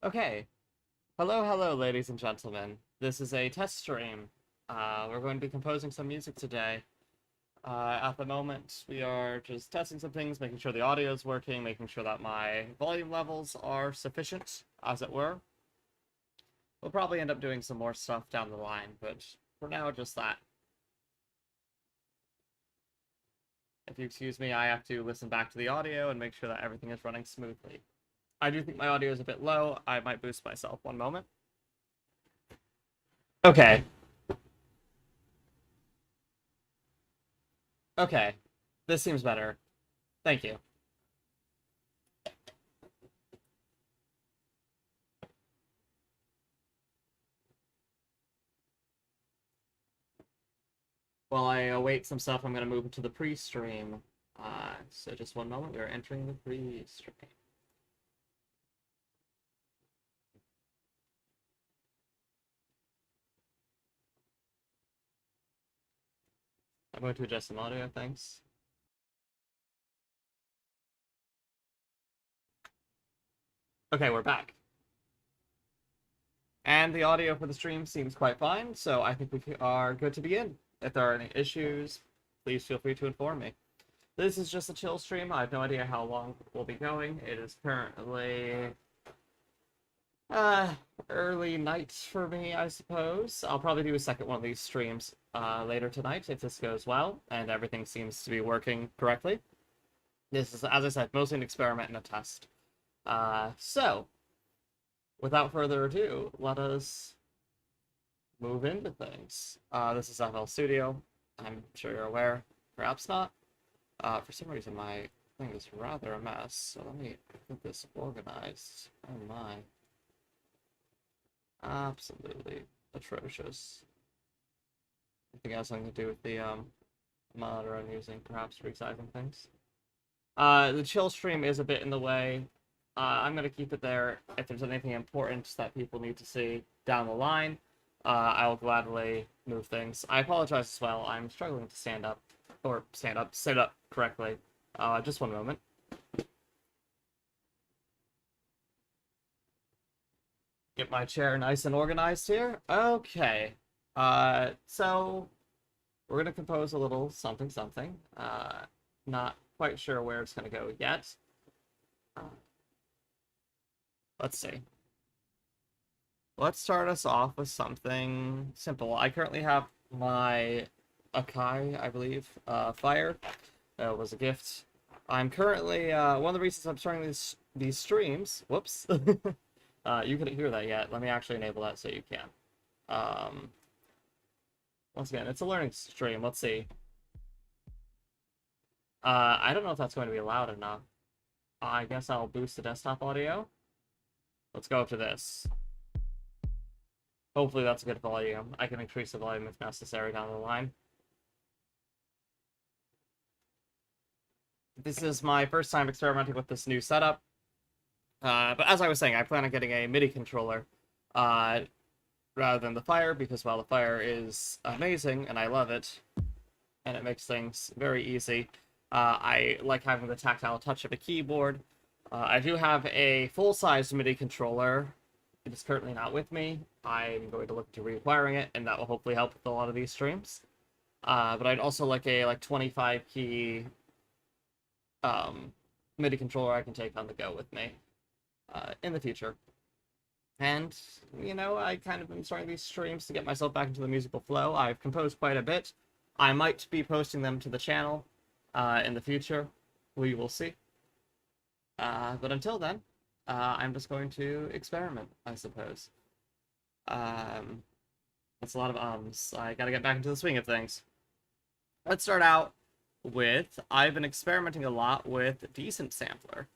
Okay. Hello, ladies and gentlemen. This is a test stream. We're going to be composing some music today. At the moment, we are just testing some things, making sure the audio is working, making sure that my volume levels are sufficient, as it were. We'll probably end up doing some more stuff down the line, but for now, just that. If you excuse me, I have to listen back to the audio and make sure that everything is running smoothly. I do think my audio is a bit low. I might boost myself one moment. Okay. Okay. This seems better. Thank you. While I await some stuff, I'm going to move into the pre-stream. So just one moment, we're entering the pre-stream. I'm going to adjust some audio, thanks. Okay, we're back. And the audio for the stream seems quite fine, so I think we are good to begin. If there are any issues, please feel free to inform me. This is just a chill stream. I have no idea how long we'll be going. It is currently early night for me, I suppose. I'll probably do a second one of these streams later tonight if this goes well and everything seems to be working correctly. This is, as I said, mostly an experiment and a test. So, without further ado, let us move into things. This is FL Studio. I'm sure you're aware. Perhaps not. For some reason, my thing is rather a mess, so let me get this organized. Oh my. Absolutely atrocious. I think it has something to do with the monitor I'm using, perhaps resizing things. The chill stream is a bit in the way. I'm gonna keep it there. If there's anything important that people need to see down the line, I'll gladly move things. I apologize as well. I'm struggling to sit up correctly. Just one moment. Get my chair nice and organized here. Okay. So we're gonna compose a little something something. Not quite sure where it's gonna go yet. Let's see. Let's start us off with something simple. I currently have my Akai, I believe, Fire. That was a gift. I'm currently one of the reasons I'm starting these streams. Whoops. You couldn't hear that yet. Let me actually enable that so you can. Once again, it's a learning stream. Let's see. I don't know if that's going to be loud enough. I guess I'll boost the desktop audio. Let's go up to this. Hopefully that's a good volume. I can increase the volume if necessary down the line. This is my first time experimenting with this new setup. But as I was saying, I plan on getting a MIDI controller rather than the Fire, because while the Fire is amazing and I love it, and it makes things very easy, I like having the tactile touch of a keyboard. I do have a full-size MIDI controller. It is currently not with me. I'm going to look into reacquiring it, and that will hopefully help with a lot of these streams. But I'd also like a 25 key MIDI controller I can take on the go with me in the future. And, you know, I kind of been starting these streams to get myself back into the musical flow. I've composed quite a bit. I might be posting them to the channel in the future. We will see. But until then, I'm just going to experiment, I suppose. That's a lot of ums. I gotta get back into the swing of things. Let's start out with, I've been experimenting a lot with Decent Sampler.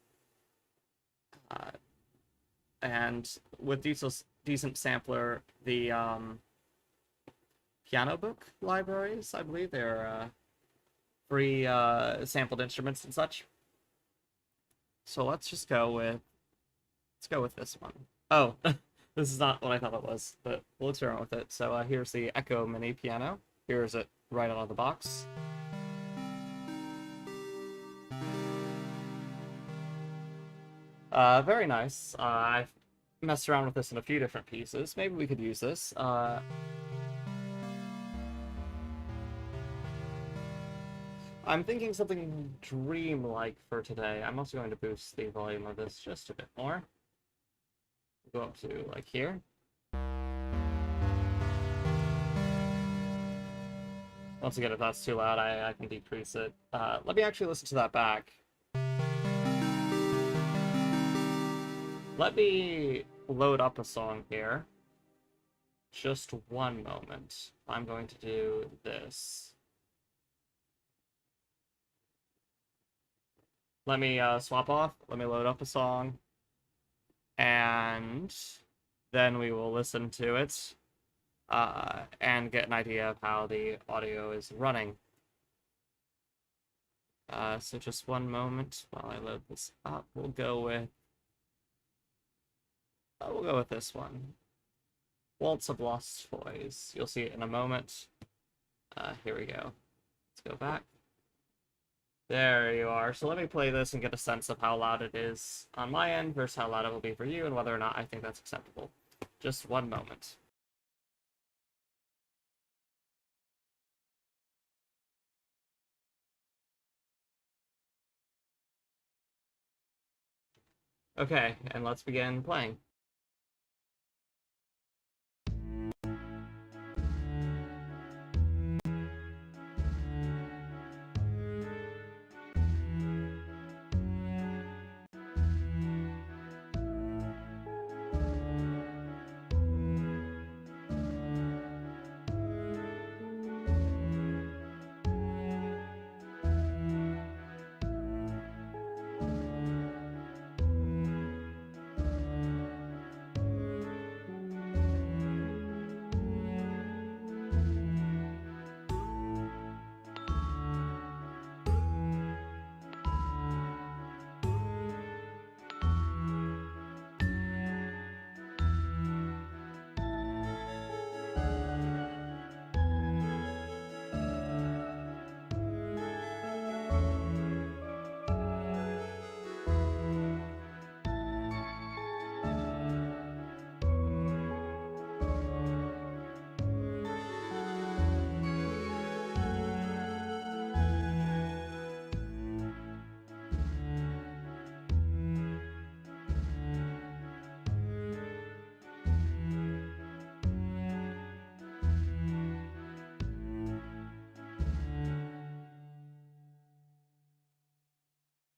And with Decent Sampler, the piano book libraries, I believe, they're free sampled instruments and such. So let's go with this one. Oh, this is not what I thought it was, but we'll experiment with it. So here's the Echo Mini Piano. Here's it right out of the box. Very nice. I've messed around with this in a few different pieces. Maybe we could use this. I'm thinking something dreamlike for today. I'm also going to boost the volume of this just a bit more. Go up to, like, here. Once again, if that's too loud, I can decrease it. Let me actually listen to that back. Let me load up a song here. Just one moment. I'm going to do this. Let me swap off. Let me load up a song. And then we will listen to it and get an idea of how the audio is running. So just one moment while I load this up. We'll go with this one. Waltz of Lost Toys. You'll see it in a moment. Here we go. Let's go back. There you are. So let me play this and get a sense of how loud it is on my end versus how loud it will be for you and whether or not I think that's acceptable. Just one moment. Okay, and let's begin playing.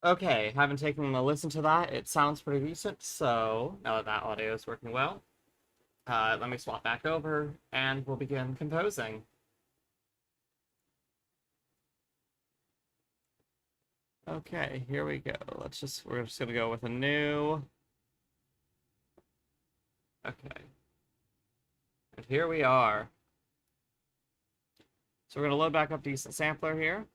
Okay, having taken a listen to that, it sounds pretty decent, so now that that audio is working well, let me swap back over, and we'll begin composing. Okay, here we go. We're just gonna go with a new... Okay. And here we are. So we're gonna load back up Decent Sampler here.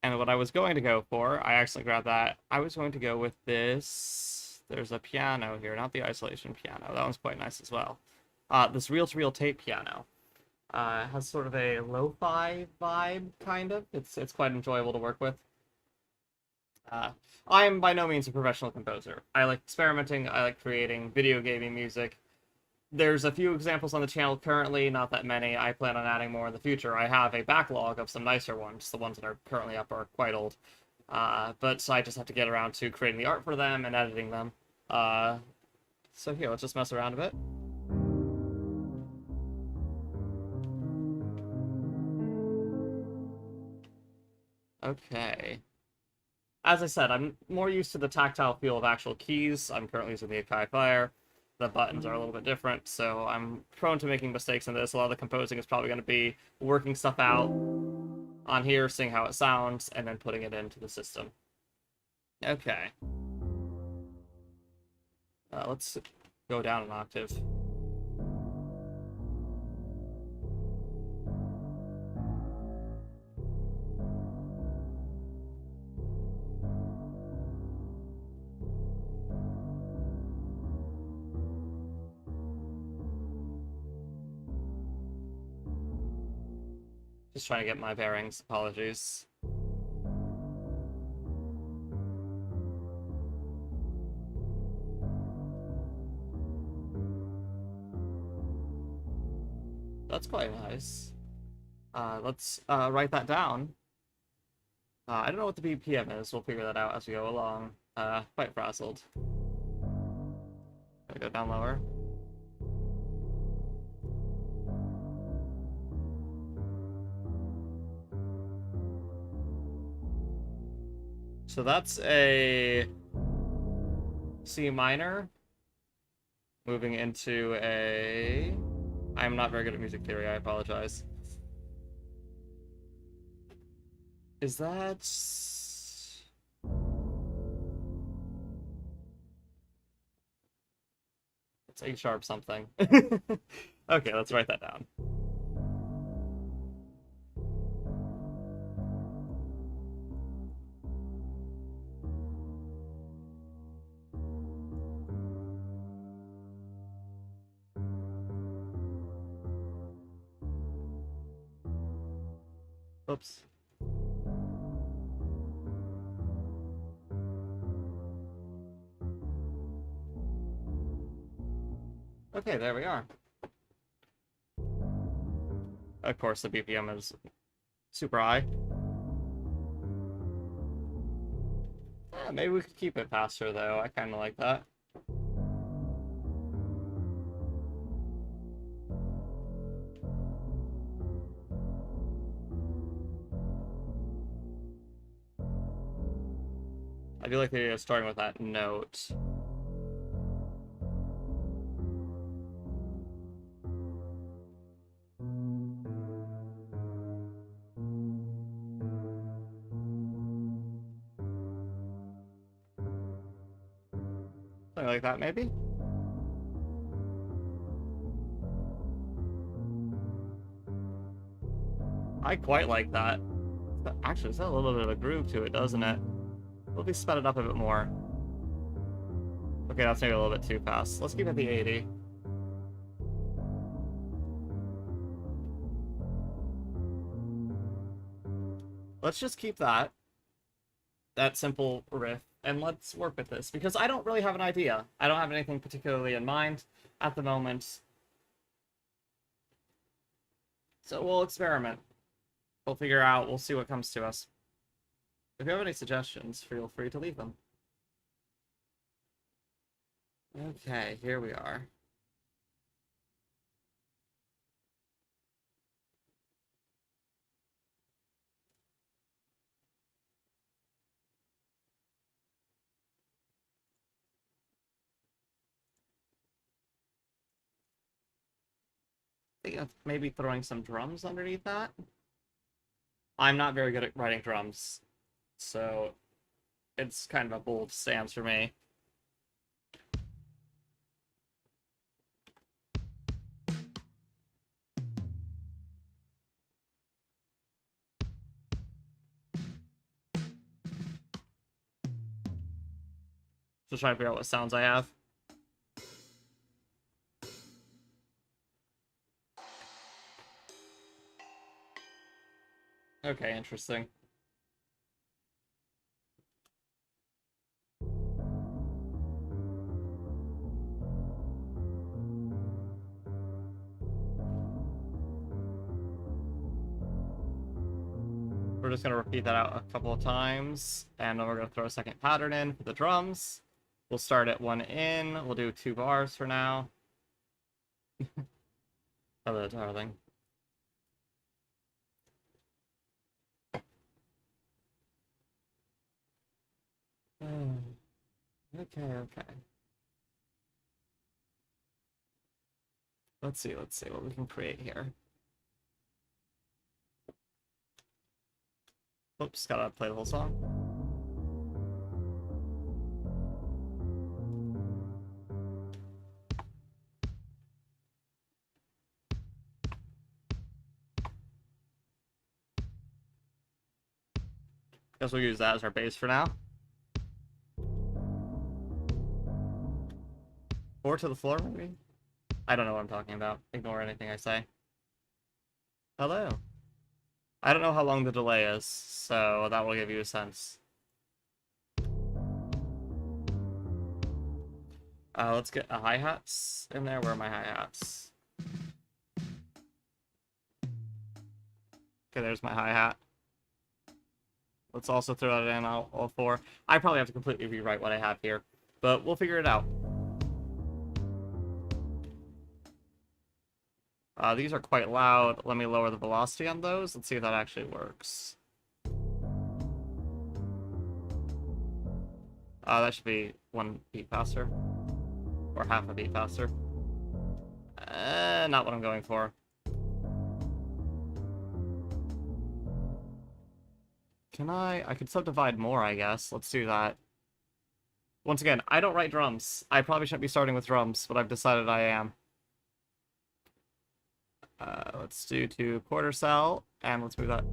And what I was going to go for, I actually grabbed that. I was going to go with this. There's a piano here, not the isolation piano. That one's quite nice as well. This reel-to-reel tape piano. Has sort of a lo-fi vibe, kind of. It's quite enjoyable to work with. I am by no means a professional composer. I like experimenting. I like creating video gaming music. There's a few examples on the channel currently, not that many. I plan on adding more in the future. I have a backlog of some nicer ones. The ones that are currently up are quite old. But I just have to get around to creating the art for them and editing them. So here, let's just mess around a bit. Okay. As I said, I'm more used to the tactile feel of actual keys. I'm currently using the Akai Fire. The buttons are a little bit different, so I'm prone to making mistakes in this. A lot of the composing is probably going to be working stuff out on here, seeing how it sounds, and then putting it into the system. Okay. Let's go down an octave. Just trying to get my bearings. Apologies. That's quite nice. Let's write that down. I don't know what the BPM is. We'll figure that out as we go along. Quite frazzled. Gotta go down lower. So that's a C minor. Moving into a... I'm not very good at music theory, I apologize. Is that... It's A sharp something. Okay, let's write that down. Oops. Okay, there we are. Of course, the BPM is super high. Maybe we could keep it faster, though. I kind of like that. I do like the idea of starting with that note. Something like that, maybe? I quite like that. Actually, it's got a little bit of a groove to it, doesn't it? Let me sped it up a bit more. Okay, that's maybe a little bit too fast. Let's keep it at the 80. Let's just keep that simple riff, and let's work with this, because I don't really have an idea. I don't have anything particularly in mind at the moment. So we'll experiment. We'll figure out, we'll see what comes to us. If you have any suggestions, feel free to leave them. Okay, here we are. I think maybe throwing some drums underneath that. I'm not very good at writing drums, so it's kind of a bold stance for me. Just trying to figure out what sounds I have. Okay, interesting. We're just going to repeat that out a couple of times, and then we're going to throw a second pattern in for the drums. We'll start at 1 in. We'll do 2 bars for now. Hello, darling. Okay, okay. Let's see what we can create here. Oops, gotta play the whole song. Guess we'll use that as our base for now. 4 to the floor, maybe? I don't know what I'm talking about. Ignore anything I say. Hello. I don't know how long the delay is, so that will give you a sense. Let's get a hi-hats in there. Where are my hi-hats? Okay, there's my hi-hat. Let's also throw that in all four. I probably have to completely rewrite what I have here, but we'll figure it out. These are quite loud. Let me lower the velocity on those. Let's see if that actually works. That should be 1 beat faster. Or half a beat faster. Not what I'm going for. I could subdivide more, I guess. Let's do that. Once again, I don't write drums. I probably shouldn't be starting with drums, but I've decided I am. Let's do 2 quarter cell, and let's move that.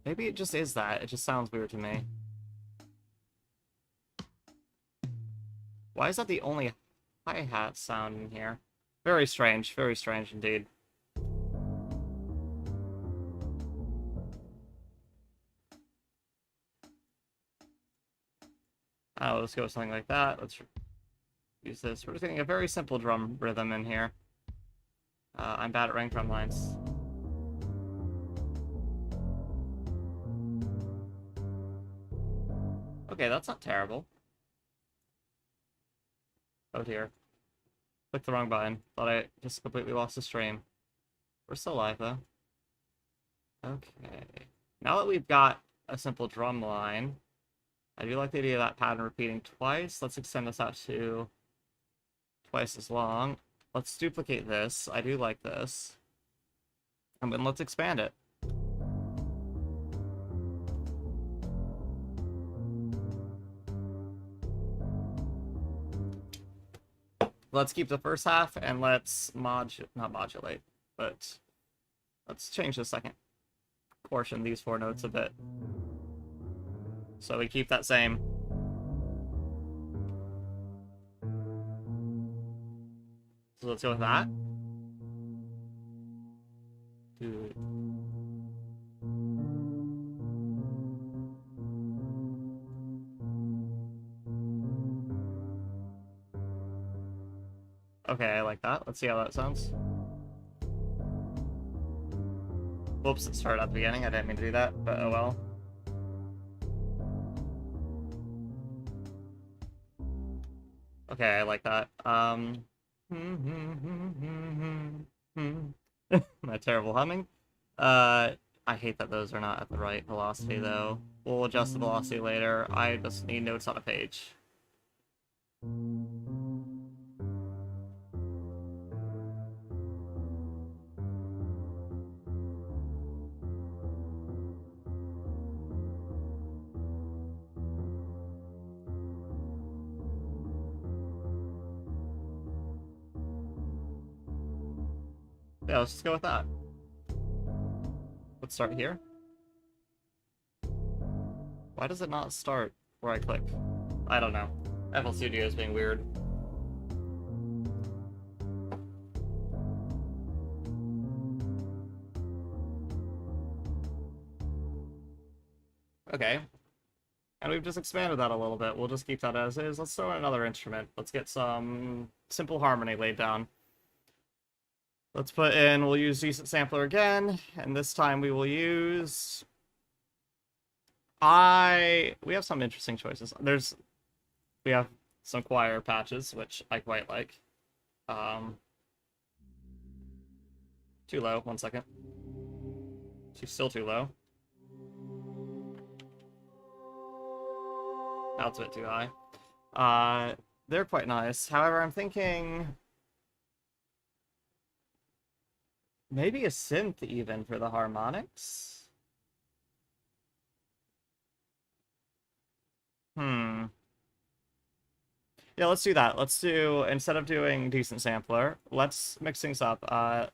Maybe it just is that. It just sounds weird to me. Why is that the only hi-hat sound in here? Very strange indeed. Let's go with something like that. Let's use this. We're just getting a very simple drum rhythm in here. I'm bad at writing drum lines. Okay, that's not terrible. Oh dear. Clicked the wrong button. Thought I just completely lost the stream. We're still live, though. Okay. Now that we've got a simple drum line, I do like the idea of that pattern repeating twice. Let's extend this out to twice as long. Let's duplicate this. I do like this. And then let's expand it. Let's keep the first half, and let's not modulate, but let's change the second portion, these 4 notes a bit. So we keep that same. So let's go with that. Dude. Okay, I like that. Let's see how that sounds. Whoops, it started at the beginning. I didn't mean to do that, but oh well. Okay, I like that. My terrible humming. I hate that those are not at the right velocity, though. We'll adjust the velocity later. I just need notes on a page. Yeah, let's just go with that. Let's start here. Why does it not start where I click? I don't know. FL Studio is being weird. Okay. And we've just expanded that a little bit. We'll just keep that as is. Let's throw in another instrument. Let's get some simple harmony laid down. Let's put in, we'll use Decent Sampler again, and this time we will use... We have some interesting choices. We have some choir patches, which I quite like. Too low, 1 second. Still too low. Now it's a bit too high. They're quite nice. However, I'm thinking... maybe a synth, even, for the harmonics? Yeah, let's do that. Let's do, instead of doing Decent Sampler, let's mix things up.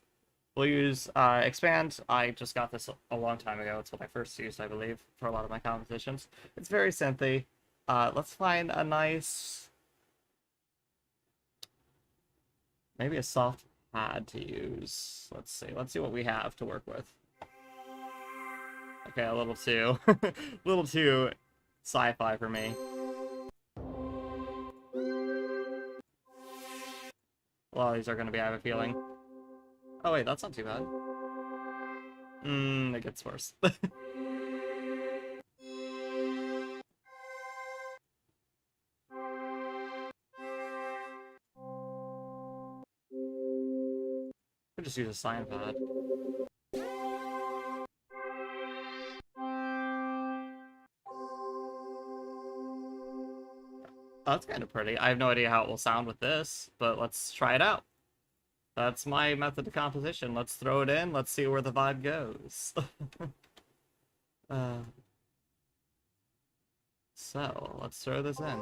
We'll use Expand. I just got this a long time ago. It's what I first used, I believe, for a lot of my compositions. It's very synthy. Let's find a nice... maybe a soft pad to use. Let's see what we have to work with. Okay, a little too a little too sci-fi for me. A lot of these are going to be, I have a feeling. Oh wait, that's not too bad. It gets worse. Could just use a sign pad. Oh, that's kind of pretty. I have no idea how it will sound with this, but let's try it out. That's my method of composition. Let's throw it in. Let's see where the vibe goes. uh, so, let's throw this in.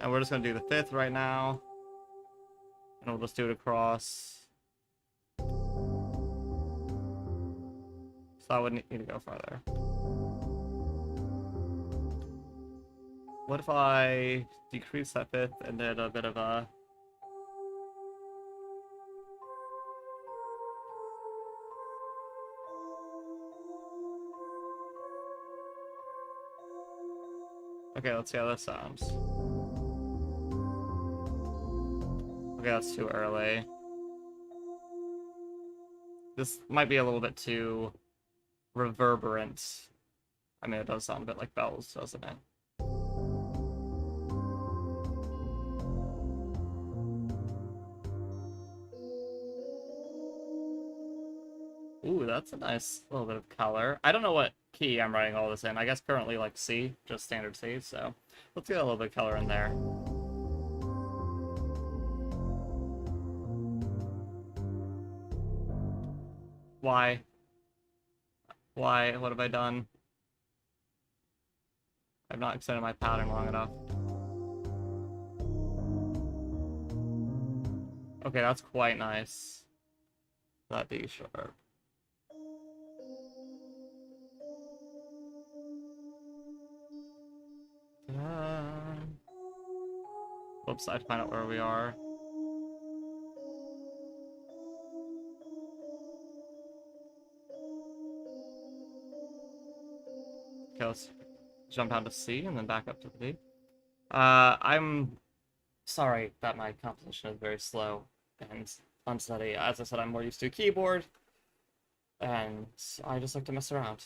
And we're just going to do the 5th right now. And we'll just do it across. So I wouldn't need to go farther. What if I decrease that 5th and did a bit of a... Okay, let's see how this sounds. Okay, that's too early. This might be a little bit too reverberant. I mean, it does sound a bit like bells, doesn't it? Ooh, that's a nice little bit of color. I don't know what key I'm writing all this in. I guess currently like C, just standard C, so let's get a little bit of color in there. Why? Why? What have I done? I've not extended my pattern long enough. Okay, that's quite nice. That D sharp. Whoops, I have to find out where we are. Okay, let's jump down to C and then back up to the D. I'm sorry that my composition is very slow and unsteady. As I said, I'm more used to a keyboard, and I just like to mess around.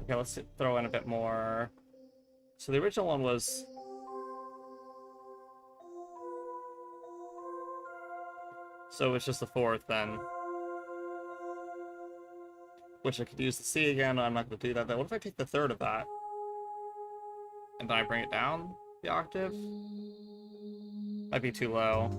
Okay, let's throw in a bit more. So the original one was... So it's just the 4th then. Wish I could use the C again, I'm not going to do that. But what if I take the 3rd of that? And then I bring it down the octave? Might be too low.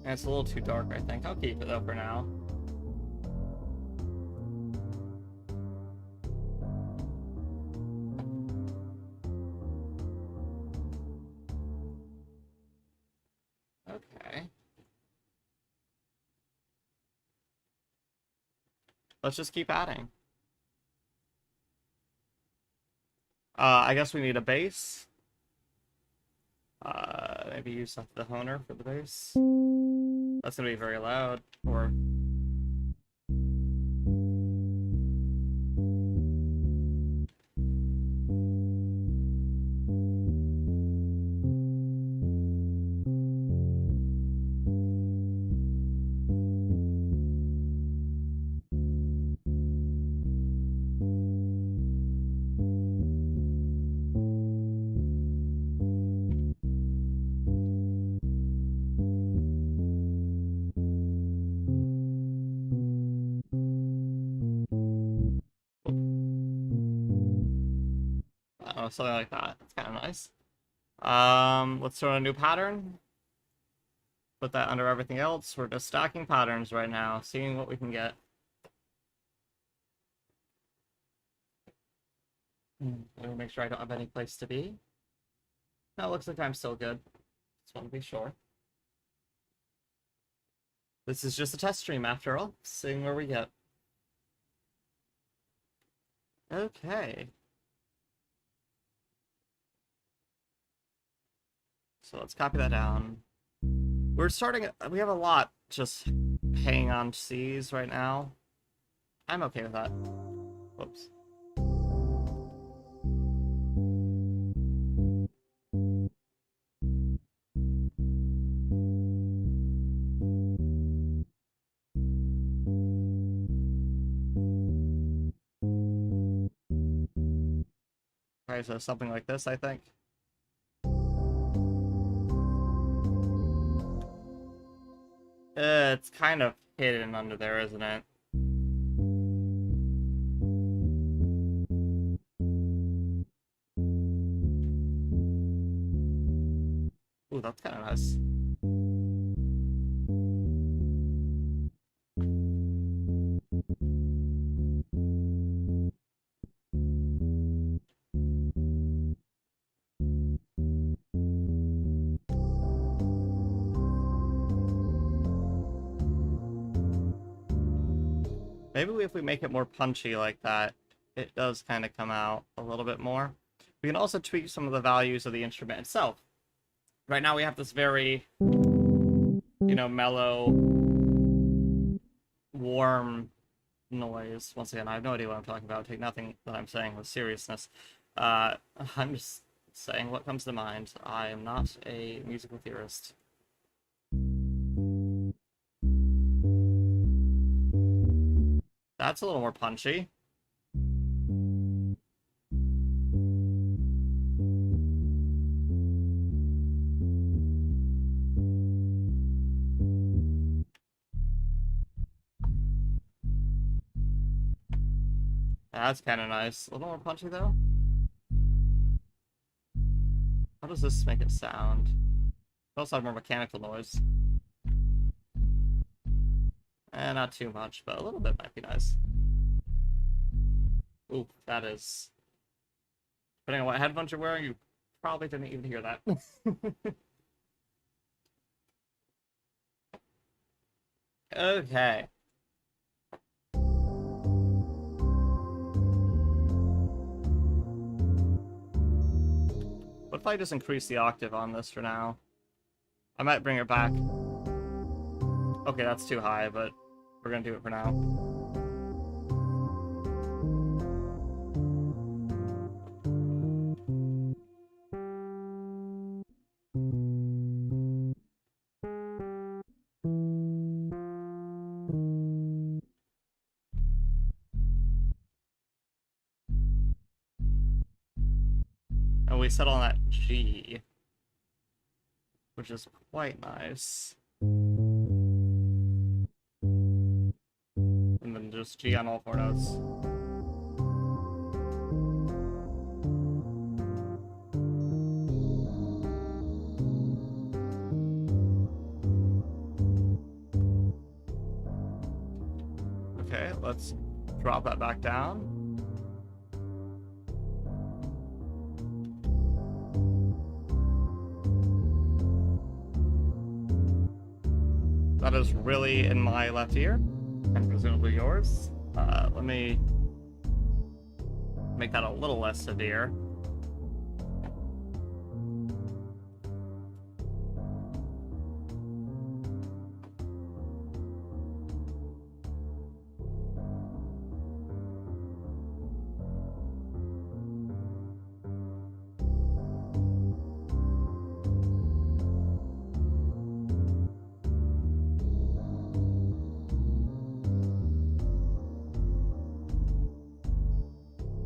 And it's a little too dark, I think. I'll keep it though for now. Okay. Let's just keep adding. I guess we need a bass. Maybe use the Honer for the bass. That's gonna be very loud, or... I don't know, something like that. It's kind of nice. Let's throw in a new pattern. Put that under everything else. We're just stacking patterns right now, seeing what we can get. Let me make sure I don't have any place to be. No, it looks like I'm still good. Just want to be sure. This is just a test stream after all, seeing where we get. Okay. So let's copy that down. We're starting, we have a lot just hanging on C's right now. I'm okay with that. Whoops. Okay, so something like this, I think. It's kind of hidden under there, isn't it? Ooh, that's kind of nice. Maybe if we make it more punchy like that, it does kind of come out a little bit more. We can also tweak some of the values of the instrument itself. Right now we have this very, mellow, warm noise. Once again, I have no idea what I'm talking about. Take nothing that I'm saying with seriousness. I'm just saying what comes to mind. I am not a musical theorist. That's a little more punchy. That's kind of nice. A little more punchy, though. How does this make it sound? It also have more mechanical noise. Not too much, but a little bit might be nice. Ooh, that is... Depending on what headphones you're wearing, you probably didn't even hear that. Okay. What if I just increase the octave on this for now? I might bring it back. Okay, that's too high, but we're gonna do it for now. And we settle on that G, which is quite nice. And then just G on all four notes. Okay, let's drop that back down. That is really in my left ear, and presumably yours. Let me make that a little less severe.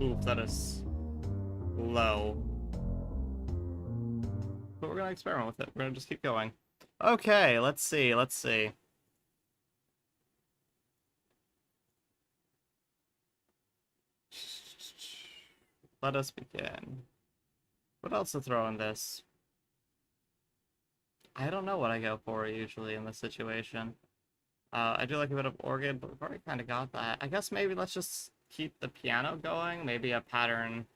Oof, that is low. But we're gonna experiment with it. We're gonna just keep going. Okay, let's see, let's see. Let us begin. What else to throw in this? I don't know what I go for usually in this situation. I do like a bit of organ, but we've already kind of got that. I guess maybe let's just keep the piano going. Maybe a pattern.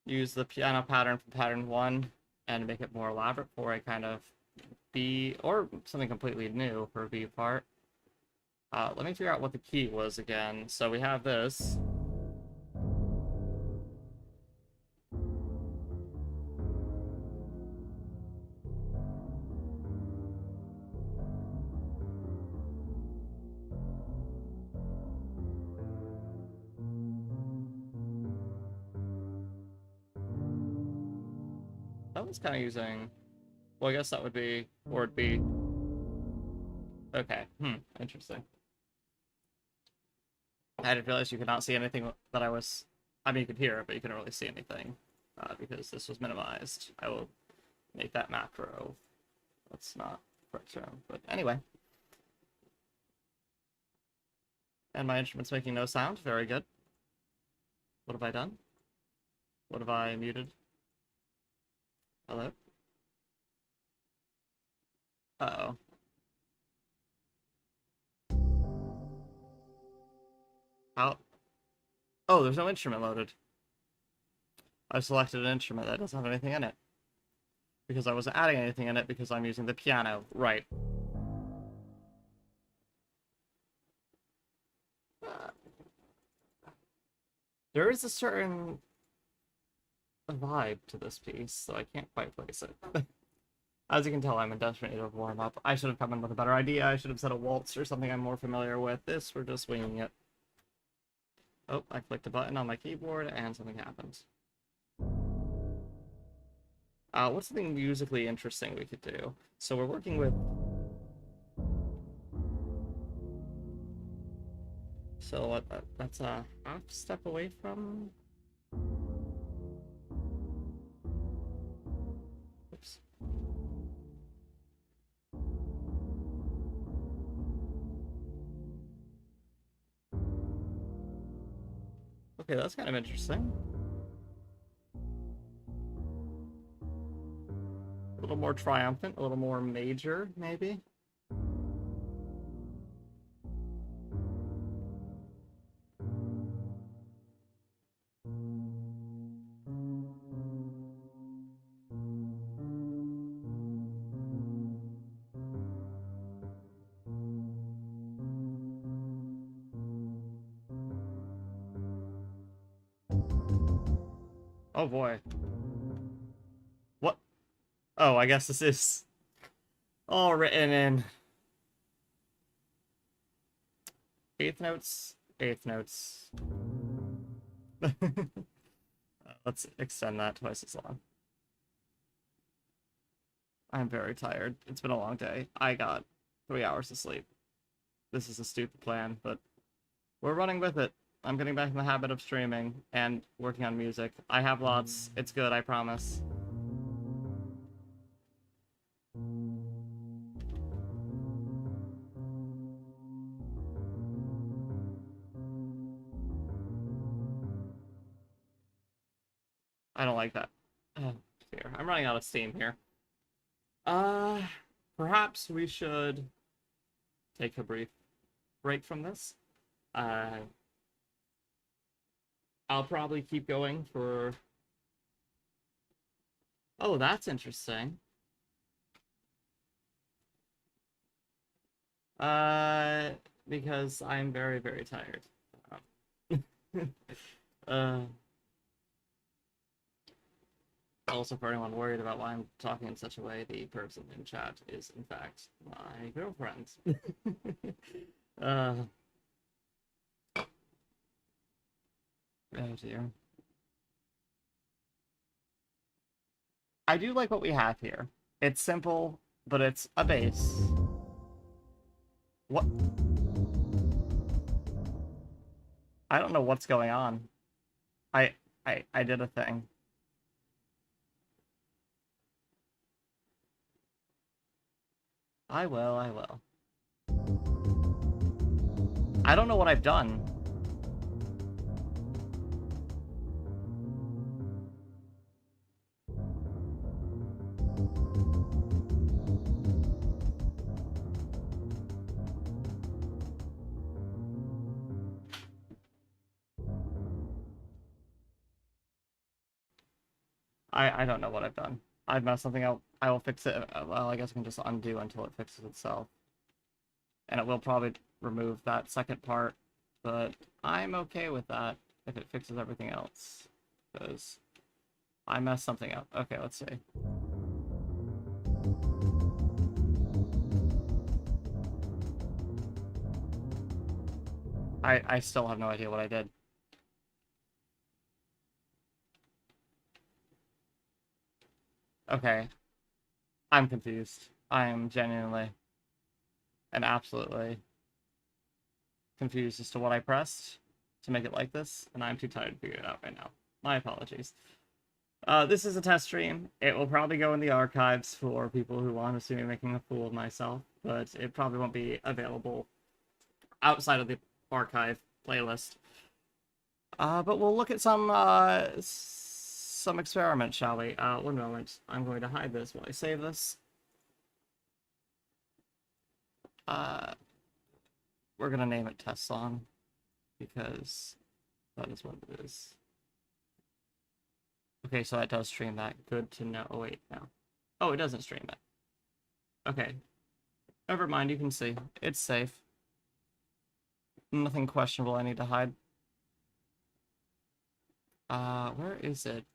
Use the piano pattern from pattern 1 and make it more elaborate for a kind of B, or something completely new for a B part. Let me figure out what the key was again. So we have this. That was kind of using... Well, I guess that would be... Or it'd be... Okay. Interesting. I didn't realize you could not see anything that I was... I mean, you could hear it, but you couldn't really see anything. Because this was minimized. I will make that macro. That's not correct term. But anyway. And my instrument's making no sound. Very good. What have I done? What have I muted? Hello? Uh-oh. How? Oh, there's no instrument loaded. I selected an instrument that doesn't have anything in it. Because I wasn't adding anything in it because I'm using the piano. Right. There is a certain vibe to this piece, so I can't quite place it. As you can tell, I'm in desperate need of warm-up. I should have come in with a better idea. I should have said a waltz or something I'm more familiar with. This, we're just winging it. Oh, I clicked a button on my keyboard and something happened. What's something musically interesting we could do? So we're working with... So that's a half step away from... Oops. Okay, that's kind of interesting. A little more triumphant, a little more major, maybe? Oh boy. What? Oh, I guess this is all written in eighth notes. Eighth notes. Let's extend that twice as long. I'm very tired. It's been a long day. I got 3 hours of sleep. This is a stupid plan, but we're running with it. I'm getting back in the habit of streaming and working on music. I have lots. It's good, I promise. I don't like that. Oh, dear. I'm running out of steam here. Perhaps we should take a brief break from this. I'll probably keep going for... Oh, that's interesting. Because I'm very, very tired. Also, for anyone worried about why I'm talking in such a way, the person in chat is, in fact, my girlfriend. Oh dear. I do like what we have here. It's simple, but it's a bass. What? I don't know what's going on. I did a thing. I will. I don't know what I've done. I don't know what I've done. I've messed something up. I will fix it. Well, I guess I can just undo until it fixes itself. And it will probably remove that second part, but I'm okay with that if it fixes everything else. Because I messed something up. Okay, let's see. I still have no idea what I did. Okay, I'm confused. I am genuinely and absolutely confused as to what I pressed to make it like this, and I'm too tired to figure it out right now. My apologies. This is a test stream. It will probably go in the archives for people who want to see me making a fool of myself, but it probably won't be available outside of the archive playlist. But we'll look at some experiments, shall we? One moment. I'm going to hide this while I save this. We're gonna name it Test Song because that is what it is. Okay, so that does stream that. Good to know. Oh, wait, no. Oh, it doesn't stream it. Okay. Never mind, you can see. It's safe. Nothing questionable I need to hide. Where is it?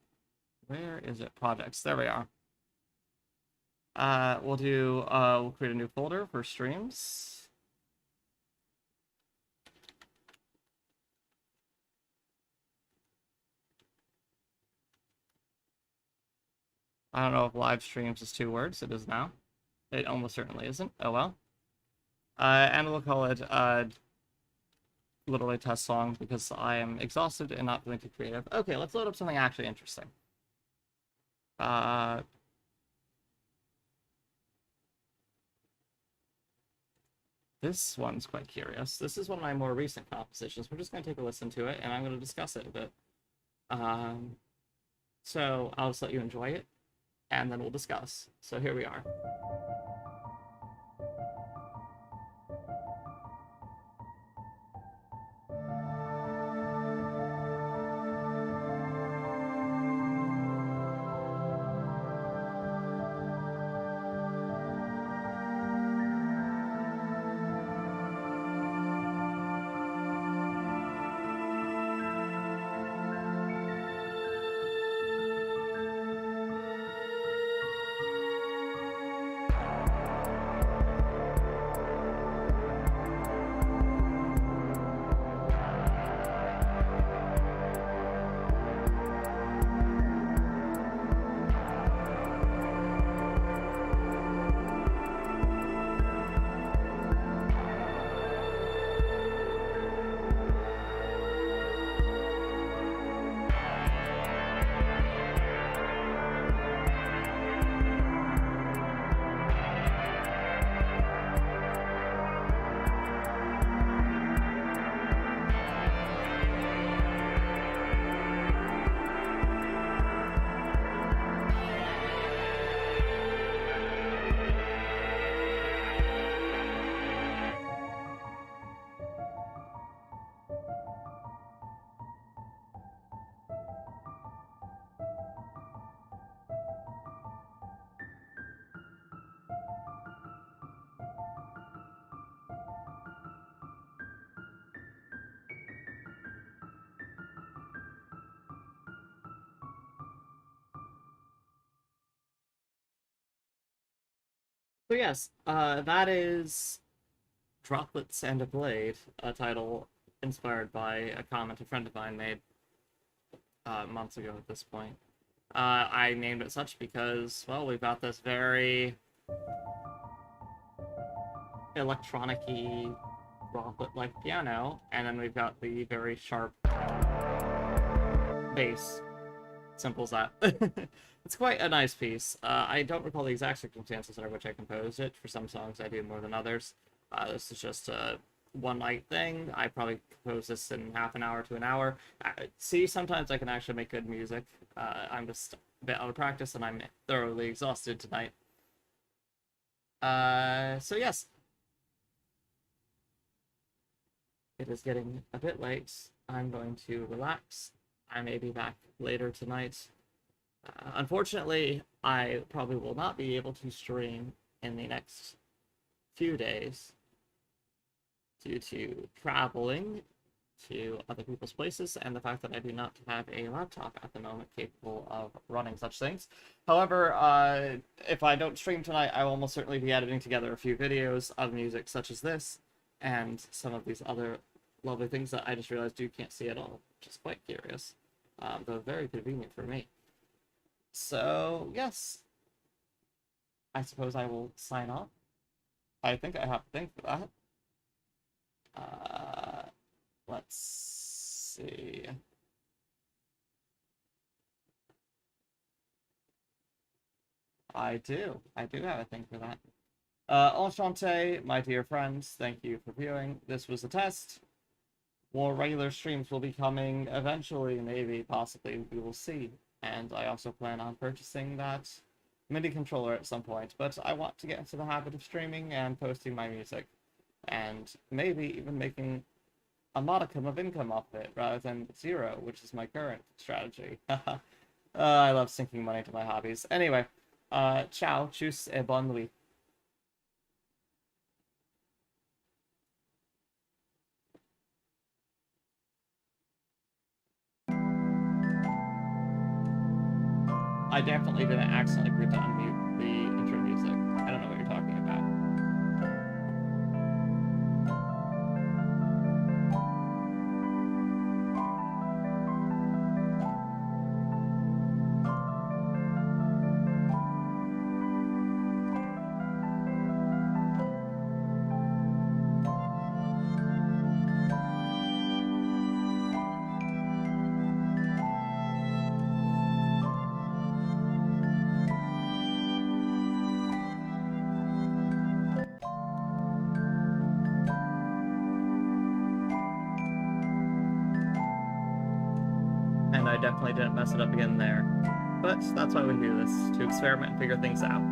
Where is it? Projects. There we are. We'll create a new folder for streams. I don't know if live streams is 2 words. It is now. It almost certainly isn't. Oh well. And we'll call it, literally Test Song because I am exhausted and not feeling too creative. Okay, let's load up something actually interesting. This one's quite curious. This is one of my more recent compositions. We're just going to take a listen to it, and I'm going to discuss it a bit. So I'll just let you enjoy it, and then we'll discuss. So here we are. So yes, that is Droplets and a Blade, a title inspired by a comment a friend of mine made months ago at this point. I named it such because, well, we've got this very electronic-y droplet-like piano, and then we've got the very sharp bass. Simple as that. It's quite a nice piece. I don't recall the exact circumstances under which I composed it. For some songs, I do more than others. This is just a one-night thing. I probably composed this in half an hour to an hour. See, sometimes I can actually make good music. I'm just a bit out of practice, and I'm thoroughly exhausted tonight. So yes. It is getting a bit late. I'm going to relax. I may be back later tonight. Unfortunately, I probably will not be able to stream in the next few days due to traveling to other people's places and the fact that I do not have a laptop at the moment capable of running such things. However, if I don't stream tonight, I will almost certainly be editing together a few videos of music such as this and some of these other lovely things that I just realized you can't see at all, which is quite curious, though very convenient for me. So, yes, I suppose I will sign off. I think I have a thing for that. Let's see. I do. I do have a thing for that. Enchanté, my dear friends. Thank you for viewing. This was a test. More regular streams will be coming eventually, maybe, possibly, we will see. And I also plan on purchasing that MIDI controller at some point, but I want to get into the habit of streaming and posting my music, and maybe even making a modicum of income off it, rather than zero, which is my current strategy. I love sinking money to my hobbies. Anyway, ciao, tschüss, et bonne nuit. I definitely didn't accidentally forget to unmute the intro music. I don't know what you're talking about. And I definitely didn't mess it up again there. But that's why we do this, to experiment and figure things out.